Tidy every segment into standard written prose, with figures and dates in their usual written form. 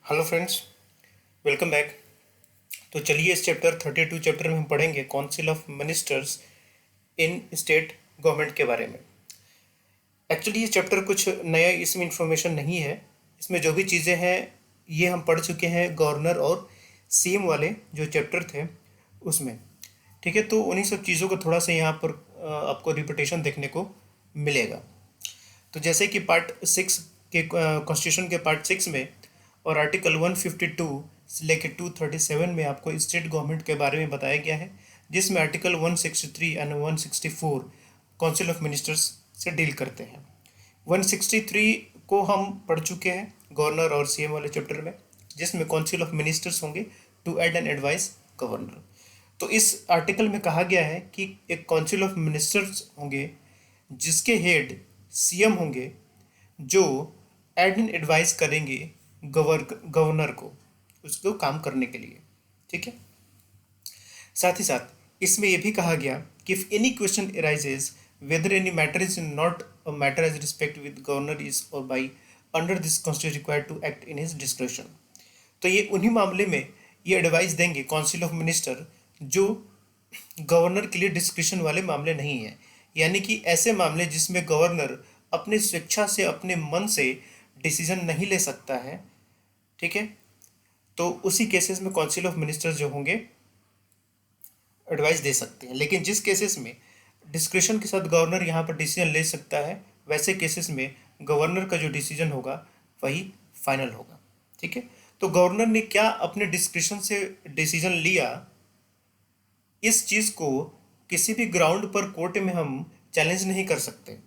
Hello friends, welcome back. तो चलिए इस चैप्टर 32 चैप्टर में हम पढ़ेंगे council of ministers in state government के बारे में। एक्चुअली ये चैप्टर कुछ नया इसमें इंफॉर्मेशन नहीं है। इसमें जो भी चीज़ें हैं ये हम पढ़ चुके हैं गवर्नर और सीएम वाले जो चैप्टर थे उसमें। ठीक है, तो उन्हीं सब चीज़ों को थोड़ा सा यहाँ पर आपको रिपीटेशन देखने को मिलेगा। तो जैसे कि पार्ट 6 के कॉन्स्टिट्यूशन के पार्ट 6 में और आर्टिकल 152 से लेकर 237 में आपको स्टेट गवर्नमेंट के बारे में बताया गया है, जिसमें article 163 and 164 council of ministers से डील करते हैं। 163 को हम पढ़ चुके हैं गवर्नर और सीएम वाले चैप्टर में, जिसमें काउंसिल ऑफ मिनिस्टर्स होंगे to aid and advice governor. तो इस आर्टिकल में कहा गया है कि एक काउंसिल ऑफ मिनिस्टर्स होंगे जिसके हेड सीएम होंगे, जो एड एंड एडवाइस करेंगे गवर्नर को उसको काम करने के लिए। ठीक है, साथ ही साथ इसमें यह भी कहा गया कि if any question arises whether any matter is not a matter as respect with governor is or by under this constitution required to act in his description. तो ये उन्हीं मामले में ये एडवाइस देंगे काउंसिल ऑफ मिनिस्टर जो governor के लिए डिस्क्रिप्शन वाले मामले नहीं है, यानी कि ऐसे मामले जिसमें गवर्नर अपने स्वेच्छा से अपने मन से डिसीजन नहीं ले सकता है। ठीक है, तो उसी केसेस में काउंसिल ऑफ मिनिस्टर्स जो होंगे एडवाइस दे सकते हैं। लेकिन जिस केसेस में डिस्क्रिप्शन के साथ गवर्नर यहाँ पर डिसीजन ले सकता है, वैसे केसेस में गवर्नर का जो डिसीजन होगा वही फाइनल होगा। ठीक है, तो गवर्नर ने क्या अपने डिस्क्रिप्शन से डिसीजन लिया, इस चीज़ को किसी भी ग्राउंड पर कोर्ट में हम चैलेंज नहीं कर सकते।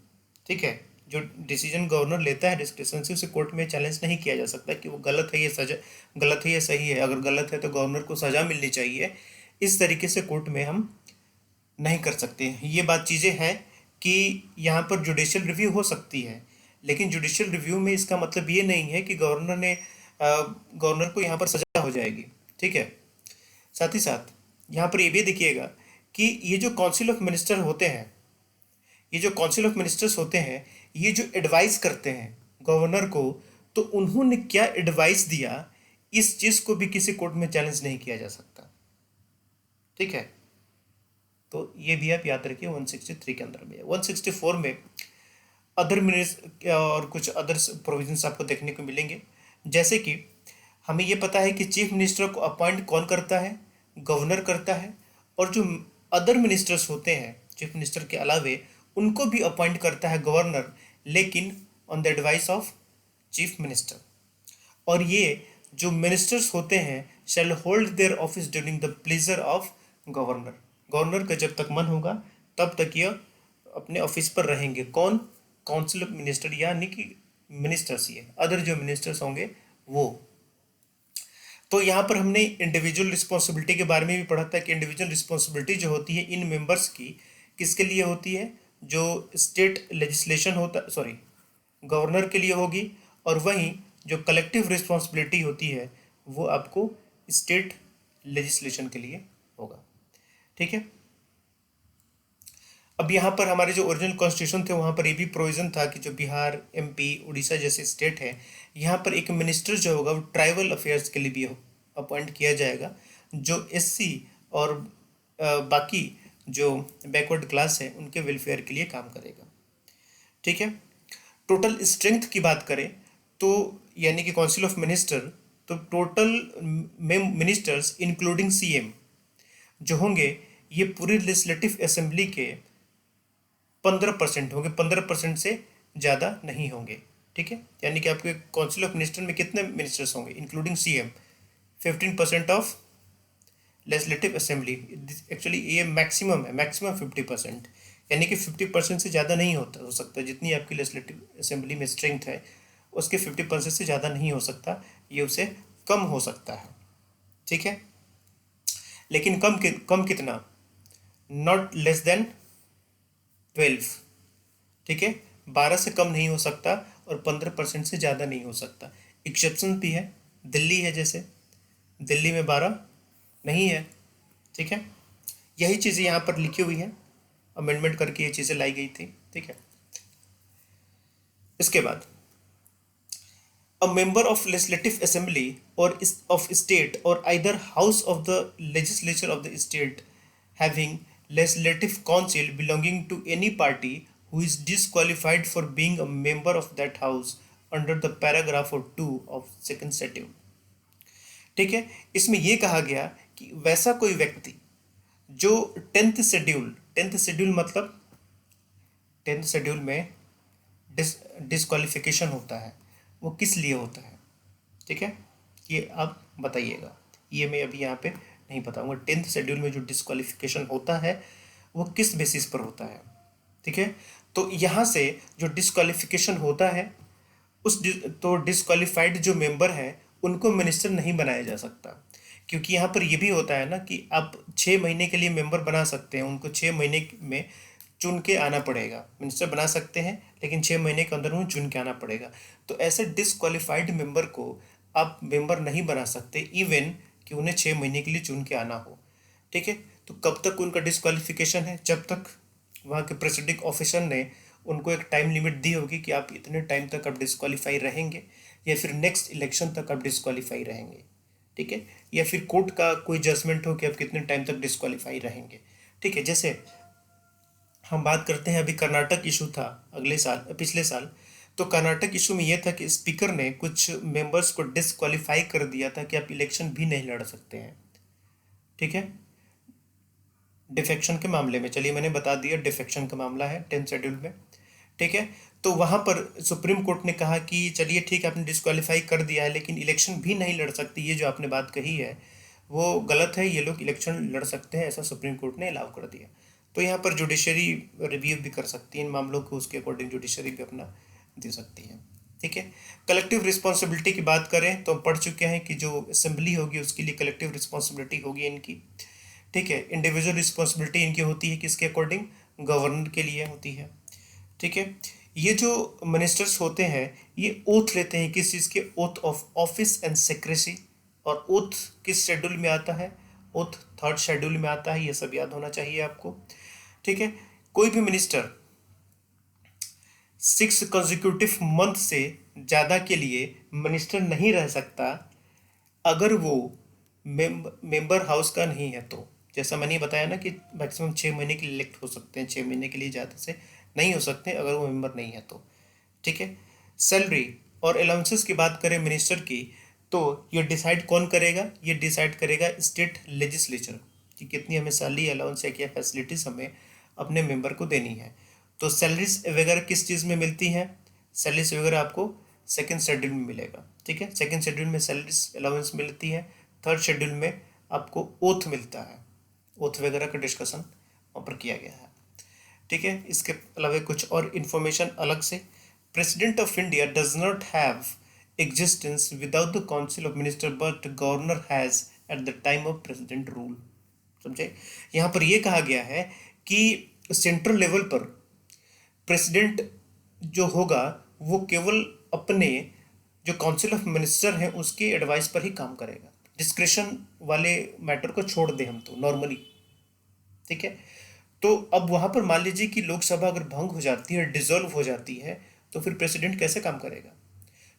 ठीक है, जो डिसीजन गवर्नर लेता है डिस्क्रिप्शन से, उसे कोर्ट में चैलेंज नहीं किया जा सकता कि वो गलत है, ये सजा गलत है, ये सही है। अगर गलत है तो गवर्नर को सज़ा मिलनी चाहिए, इस तरीके से कोर्ट में हम नहीं कर सकते। ये बात चीज़ें हैं कि यहाँ पर जुडिशियल रिव्यू हो सकती है, लेकिन जुडिशियल रिव्यू में इसका मतलब ये नहीं है कि गवर्नर को यहाँ पर सज़ा हो जाएगी। ठीक है, साथ ही साथ यहाँ पर ये भी देखिएगा कि ये जो काउंसिल ऑफ मिनिस्टर होते हैं, ये जो काउंसिल ऑफ मिनिस्टर्स होते हैं, ये जो एडवाइस करते हैं गवर्नर को, तो उन्होंने क्या एडवाइस दिया, इस चीज़ को भी किसी कोर्ट में चैलेंज नहीं किया जा सकता। ठीक है, तो ये भी आप याद रखिए 163 के अंदर में। 164 में अदर मिनिस्टर और कुछ अदर प्रोविजंस आपको देखने को मिलेंगे। जैसे कि हमें ये पता है कि चीफ मिनिस्टर को अपॉइंट कौन करता है, गवर्नर करता है, और जो अदर मिनिस्टर्स होते हैं चीफ मिनिस्टर के अलावे, उनको भी अपॉइंट करता है गवर्नर, लेकिन on the advice of chief minister. और ये जो मिनिस्टर्स होते हैं shall hold their office during the pleasure of governor. Governor का जब तक मन होगा तब तक ये अपने ऑफिस पर रहेंगे। कौन? काउंसिल ऑफ मिनिस्टर, यानी कि मिनिस्टर्स, ये अदर जो मिनिस्टर्स होंगे वो। तो यहाँ पर हमने इंडिविजुअल रिस्पॉन्सिबिलिटी के बारे में भी पढ़ा था कि इंडिविजुअल रिस्पॉन्सिबिलिटी जो होती है इन मेंबर्स की, किसके लिए होती है? जो स्टेट लेजिस्लेशन होता, सॉरी, गवर्नर के लिए होगी, और वहीं जो कलेक्टिव रिस्पॉन्सिबिलिटी होती है वो आपको स्टेट लेजिस्लेशन के लिए होगा। ठीक है, अब यहाँ पर हमारे जो ओरिजिनल कॉन्स्टिट्यूशन थे वहाँ पर ये भी प्रोविज़न था कि जो बिहार, एमपी, उड़ीसा जैसे स्टेट है, यहाँ पर एक मिनिस्टर जो होगा वो ट्राइबल अफेयर्स के लिए भी अपॉइंट किया जाएगा, जो एससी और बाकी जो बैकवर्ड क्लास है उनके वेलफेयर के लिए काम करेगा। ठीक है, टोटल स्ट्रेंथ की बात करें तो यानी कि काउंसिल ऑफ मिनिस्टर, तो टोटल मिनिस्टर्स इंक्लूडिंग सीएम जो होंगे ये पूरी लेजिस्लेटिव असेंबली के 15% होंगे, 15% से ज़्यादा नहीं होंगे। ठीक है, यानी कि आपके काउंसिल ऑफ मिनिस्टर में कितने मिनिस्टर्स होंगे including CM? 15% of legislative assembly. Actually ये मैक्सिमम है, मैक्सिमम 50%, यानी कि 50% से ज़्यादा नहीं हो सकता। जितनी आपकी लेजिस्लेटिव असेंबली में स्ट्रेंथ है उसके 50% से ज़्यादा नहीं हो सकता, ये उससे कम हो सकता है। ठीक है, लेकिन कम कितना? Not less than 12। ठीक है, 12 से कम नहीं हो सकता और 15% से ज़्यादा नहीं हो सकता। एक्सेप्शन भी है, दिल्ली है, जैसे दिल्ली में 12 नहीं है। ठीक है, यही चीज़ें यहाँ पर लिखी हुई हैं, अमेंडमेंट करके ये चीज़ें लाई गई थी। ठीक है, इसके बाद A member of legislative assembly or of state or either house of the legislature of the state having legislative council belonging to any party who is disqualified for being a member of that house under the paragraph or 2 of second schedule। ठीक है, इसमें यह कहा गया कि वैसा कोई व्यक्ति जो टेंथ शेड्यूल मतलब टेंथ शेड्यूल में डिस्क्वालिफिकेशन होता है, वो किस लिए होता है, ठीक है, ये आप बताइएगा। ये मैं अभी यहाँ पे नहीं बताऊंगा। टेंथ शेड्यूल में जो डिस्क्वालिफिकेशन होता है वो किस बेसिस पर होता है, ठीक है। तो यहाँ से जो डिस्क्वालिफिकेशन होता है तो डिस्क्वालिफाइड जो मेंबर है उनको मिनिस्टर नहीं बनाया जा सकता, क्योंकि यहाँ पर ये भी होता है ना कि आप 6 महीने के लिए मेंबर बना सकते हैं, उनको 6 महीने में चुन के आना पड़ेगा। मिनिस्टर बना सकते हैं लेकिन 6 महीने के अंदर उन्हें चुन के आना पड़ेगा। तो ऐसे डिस्क्वालिफाइड मेंबर को आप मेंबर नहीं बना सकते इवन कि उन्हें 6 महीने के लिए चुन के आना हो, ठीक है। तो कब तक उनका डिस्क्वालिफिकेशन है, जब तक वहाँ के प्रेसिडिंग ऑफिसर ने उनको एक टाइम लिमिट दी होगी कि आप इतने टाइम तक आप डिस्क्वालीफाई रहेंगे, या फिर नेक्स्ट इलेक्शन तक आप डिस्क्वालीफाई रहेंगे, ठीक है, या फिर कोर्ट का कोई जजमेंट हो कि आप कितने टाइम तक डिस्क्वालीफाई रहेंगे, ठीक है। जैसे हम बात करते हैं, अभी कर्नाटक इशू था पिछले साल, तो कर्नाटक इशू में यह था कि स्पीकर ने कुछ मेंबर्स को डिस्क्वालीफाई कर दिया था कि आप इलेक्शन भी नहीं लड़ सकते हैं, ठीक है, डिफेक्शन के मामले में। चलिए मैंने बता दिया डिफेक्शन का मामला है 10th शेड्यूल में, ठीक है। तो वहाँ पर सुप्रीम कोर्ट ने कहा कि चलिए ठीक है, आपने डिस्क्वालीफाई कर दिया है लेकिन इलेक्शन भी नहीं लड़ सकती, ये जो आपने बात कही है वो गलत है, ये लोग इलेक्शन लड़ सकते हैं, ऐसा सुप्रीम कोर्ट ने अलाउ कर दिया। तो यहाँ पर जुडिशरी रिव्यू भी कर सकती है इन मामलों को, उसके अकॉर्डिंग जुडिशरी भी अपना दे सकती है, ठीक है। कलेक्टिव रिस्पॉन्सिबिलिटी की बात करें तो हम पढ़ चुके हैं कि जो असेंबली होगी उसके लिए कलेक्टिव रिस्पॉन्सिबिलिटी होगी इनकी, ठीक है। इंडिविजुअल रिस्पॉन्सिबिलिटी इनकी होती है किसके अकॉर्डिंग, गवर्नर के लिए होती है, ठीक है। ये जो मिनिस्टर्स होते हैं ये ओथ लेते हैं किस चीज़ के, oath of office and secrecy, और ओथ किस शेड्यूल में आता है, ओथ 3rd शेड्यूल में आता है, ये सब याद होना चाहिए आपको, ठीक है। कोई भी मिनिस्टर 6 कंसेक्यूटिव मंथ से ज़्यादा के लिए मिनिस्टर नहीं रह सकता अगर वो मेंबर हाउस का नहीं है। तो जैसा मैंने बताया ना कि मैक्सिमम 6 महीने के लिए इलेक्ट हो सकते हैं, 6 महीने के लिए ज़्यादा से नहीं हो सकते अगर वो मेंबर नहीं है तो, ठीक है। सैलरी और अलाउंसेस की बात करें मिनिस्टर की, तो ये डिसाइड कौन करेगा, ये डिसाइड करेगा स्टेट लेजिस्लेचर कि कितनी हमें सैलरी अलाउंस या क्या फैसिलिटीज़ हमें अपने मेंबर को देनी है। तो सैलरीज वगैरह किस चीज़ में मिलती हैं, सैलरीज वगैरह आपको 2nd शेड्यूल में मिलेगा, ठीक है। 2nd शेड्यूल में सैलरीज अलाउंस मिलती है, 3rd शेड्यूल में आपको ओथ मिलता है, ओथ वगैरह का डिस्कशन वहाँ पर किया गया है, ठीक है। इसके अलावा कुछ और इन्फॉर्मेशन अलग से, president of India does not have existence without the council of minister but governor has at the time of president rule. समझे, यहाँ पर यह कहा गया है कि सेंट्रल लेवल पर प्रेसिडेंट जो होगा वो केवल अपने जो काउंसिल ऑफ मिनिस्टर हैं उसके एडवाइस पर ही काम करेगा, डिस्क्रिशन वाले मैटर को छोड़ दें हम तो नॉर्मली, ठीक है। तो अब वहाँ पर मान लीजिए कि लोकसभा अगर भंग हो जाती है, डिसॉल्व हो जाती है, तो फिर प्रेसिडेंट कैसे काम करेगा।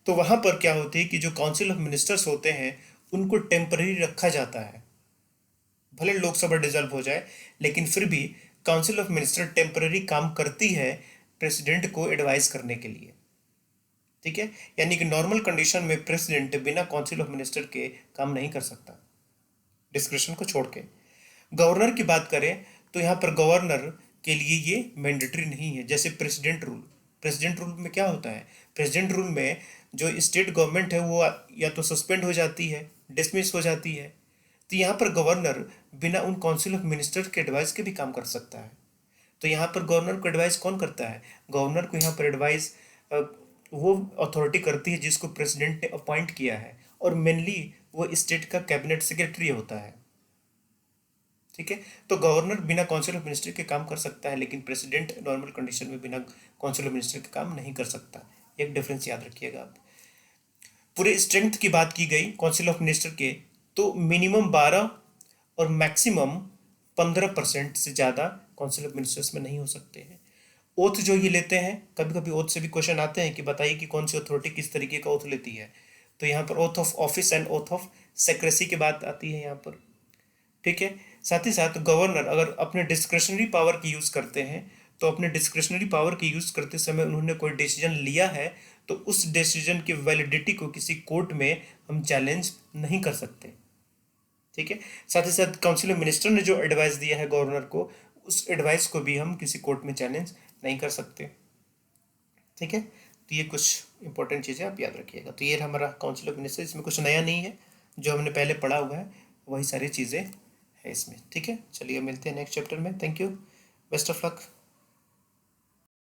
तो वहाँ पर क्या होती है कि जो काउंसिल ऑफ मिनिस्टर्स होते हैं उनको टेम्पररी रखा जाता है, भले लोकसभा डिसॉल्व हो जाए लेकिन फिर भी काउंसिल ऑफ मिनिस्टर टेम्पररी काम करती है प्रेसिडेंट को एडवाइस करने के लिए, ठीक है। यानी कि नॉर्मल कंडीशन में प्रेसिडेंट बिना काउंसिल ऑफ मिनिस्टर के काम नहीं कर सकता, डिस्क्रिशन को छोड़ के। गवर्नर की बात करें तो यहाँ पर गवर्नर के लिए ये मैंडेटरी नहीं है, जैसे प्रेसिडेंट रूल में क्या होता है, प्रेसिडेंट रूल में जो स्टेट गवर्नमेंट है वो या तो सस्पेंड हो जाती है, डिसमिस हो जाती है, तो यहाँ पर गवर्नर बिना उन काउंसिल ऑफ मिनिस्टर के एडवाइस के भी काम कर सकता है। तो यहाँ पर गवर्नर को एडवाइस कौन करता है, गवर्नर को यहाँ पर एडवाइस वो अथॉरिटी करती है जिसको प्रेसिडेंट ने अपॉइंट किया है, और मेनली वो स्टेट का कैबिनेट सेक्रेटरी होता है, ठीक है। तो गवर्नर बिना काउंसिल ऑफ मिनिस्टर के काम कर सकता है लेकिन प्रेसिडेंट नॉर्मल कंडीशन में बिना काउंसिल ऑफ मिनिस्टर के काम नहीं कर सकता, एक डिफरेंस याद रखिएगा आप। पूरे स्ट्रेंथ की बात की गई काउंसिल ऑफ मिनिस्टर के, तो मिनिमम 12 और मैक्सिमम 15% से ज़्यादा काउंसिल ऑफ मिनिस्टर्स में नहीं हो सकते हैं, ओथ जो ये लेते हैं, कभी कभी ओथ से भी क्वेश्चन आते हैं कि बताइए कि कौन सी अथॉरिटी किस तरीके का ओथ लेती है। तो यहाँ पर oath of office and oath of secrecy की बात आती है यहाँ पर। ठीक है। साथ ही साथ गवर्नर अगर अपने डिस्क्रिशनरी पावर की यूज़ करते हैं, तो अपने डिस्क्रिशनरी पावर की यूज़ करते समय उन्होंने कोई डिसीजन लिया है, तो उस डिसीजन की वैलिडिटी को किसी कोर्ट में हम चैलेंज नहीं कर सकते। ठीक है। साथ ही साथ काउंसिल ऑफ मिनिस्टर ने जो एडवाइस दिया है गवर्नर को, उस एडवाइस को भी हम किसी कोर्ट में चैलेंज नहीं कर सकते। ठीक है। तो ये कुछ इंपॉर्टेंट चीज़ें आप याद रखिएगा। तो ये हमारा काउंसिल ऑफ मिनिस्टर, इसमें कुछ नया नहीं है, जो हमने पहले पढ़ा हुआ है वही सारी चीज़ें है इसमें। ठीक है, चलिए मिलते हैं नेक्स्ट चैप्टर में। Thank you, best of luck.